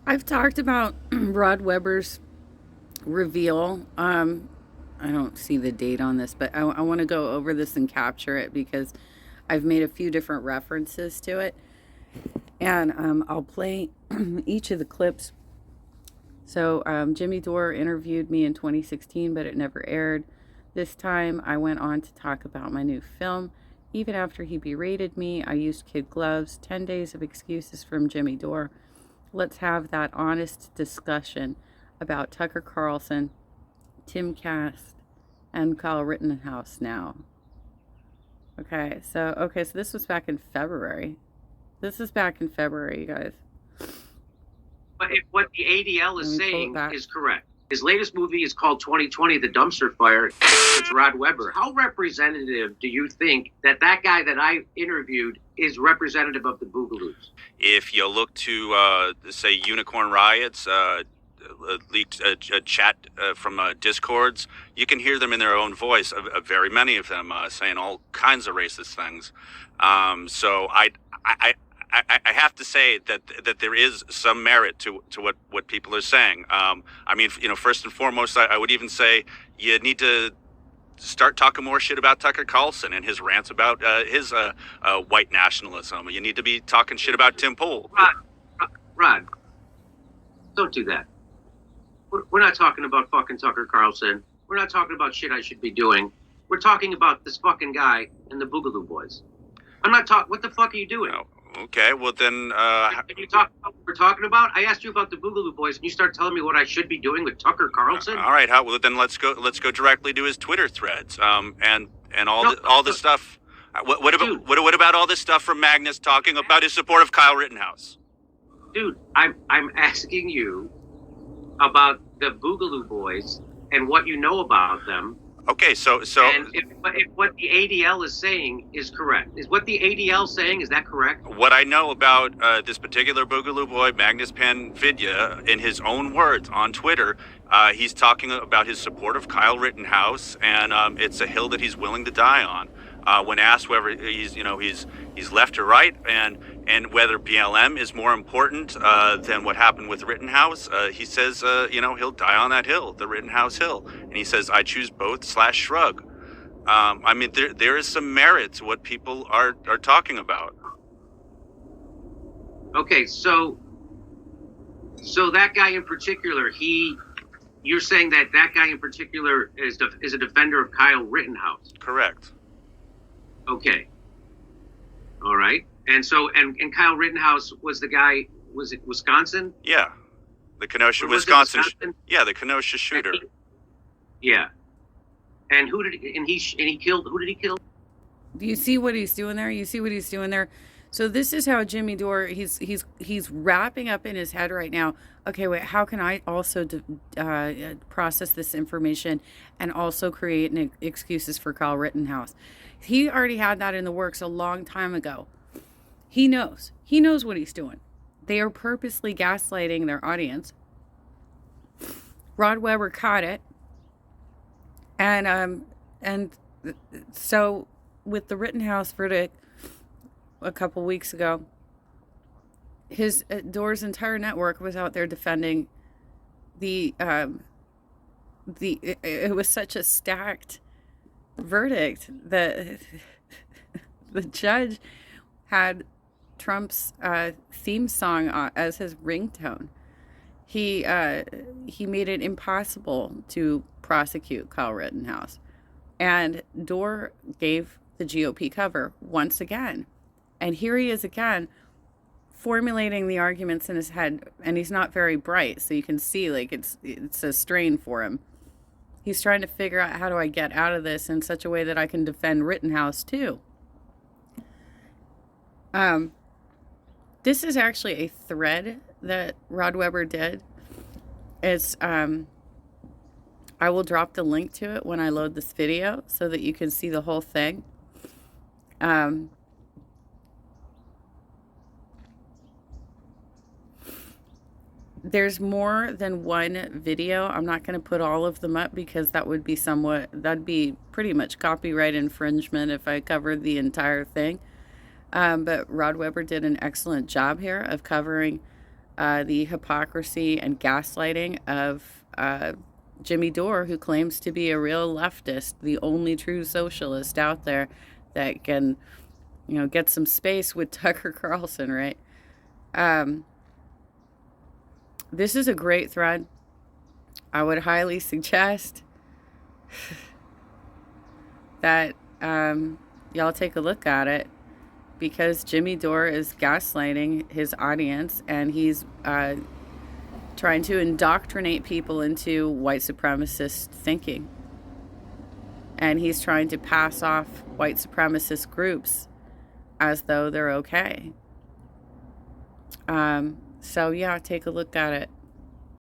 I've talked about Rod Weber's reveal. I don't see the date on this, but I want to go over this and capture it because I've made a few different references to it. And I'll play each of the clips. So, Jimmy Dore interviewed me in 2016, but it never aired. This time, I went on to talk about my new film. Even after he berated me, I used kid gloves. 10 days of excuses from Jimmy Dore. Let's have that honest discussion about Tucker Carlson, Tim Cast, and Kyle Rittenhouse now. Okay, so this was back in February. This is back in February, you guys. But if what the ADL is saying is correct, his latest movie is called 2020, The Dumpster Fire. It's Rod Weber. How representative do you think that guy that I interviewed is representative of the Boogaloos? If you look to, say, Unicorn Riots, leaked chat from Discords, you can hear them in their own voice, very many of them saying all kinds of racist things. So I have to say that there is some merit to what people are saying. I mean, first and foremost, I would even say you need to start talking more shit about Tucker Carlson and his rants about his white nationalism. You need to be talking shit about Tim Pool. Rod, don't do that. We're not talking about fucking Tucker Carlson. We're not talking about shit I should be doing. We're talking about this fucking guy and the Boogaloo Boys. I'm not talking. What the fuck are you doing? No. Okay, well then. Can you talk about what we're talking about? I asked you about the Boogaloo Boys, and you start telling me what I should be doing with Tucker Carlson. All right, well then let's go directly to his Twitter threads. And all the stuff. What about all this stuff from Magnus talking about his support of Kyle Rittenhouse? Dude, I'm asking you about the Boogaloo Boys and what you know about them. Okay, so and if what the ADL is saying is correct, is what the ADL saying, is that correct? What I know about this particular Boogaloo boy, Magnus Panvidya, in his own words on Twitter, he's talking about his support of Kyle Rittenhouse, and it's a hill that he's willing to die on. When asked whether he's left or right, and whether BLM is more important than what happened with Rittenhouse, he says he'll die on that hill, the Rittenhouse hill, and he says I choose both / shrug. I mean, there is some merit to what people are talking about. Okay, so that guy in particular, you're saying that guy in particular is a defender of Kyle Rittenhouse? Correct. Okay. All right. And so, and Kyle Rittenhouse was the guy, was it Wisconsin? Yeah. The Kenosha, Wisconsin? Yeah, the Kenosha shooter. Yeah. And who did he kill? Do you see what he's doing there? So this is how Jimmy Dore, he's wrapping up in his head right now. Okay, wait, how can I also process this information and also create excuses for Kyle Rittenhouse? He already had that in the works a long time ago. He knows what he's doing. They are purposely gaslighting their audience. Rod Weber caught it. And so with the Rittenhouse verdict a couple weeks ago, his Dore's entire network was out there defending it was such a stacked verdict that the judge had Trump's theme song as his ringtone. He made it impossible to prosecute Kyle Rittenhouse, and Dore gave the GOP cover once again, and here he is again formulating the arguments in his head, and he's not very bright, so you can see like it's a strain for him. He's trying to figure out, how do I get out of this in such a way that I can defend Rittenhouse too? This is actually a thread that Rod Weber did. It's I will drop the link to it when I load this video so that you can see the whole thing. There's more than one video. I'm not going to put all of them up because that'd be pretty much copyright infringement if I covered the entire thing. But Rod Weber did an excellent job here of covering the hypocrisy and gaslighting of Jimmy Dore, who claims to be a real leftist, the only true socialist out there that can, get some space with Tucker Carlson, right? This is a great thread. I would highly suggest that y'all take a look at it, because Jimmy Dore is gaslighting his audience, and he's trying to indoctrinate people into white supremacist thinking. And he's trying to pass off white supremacist groups as though they're okay. So yeah, take a look at it.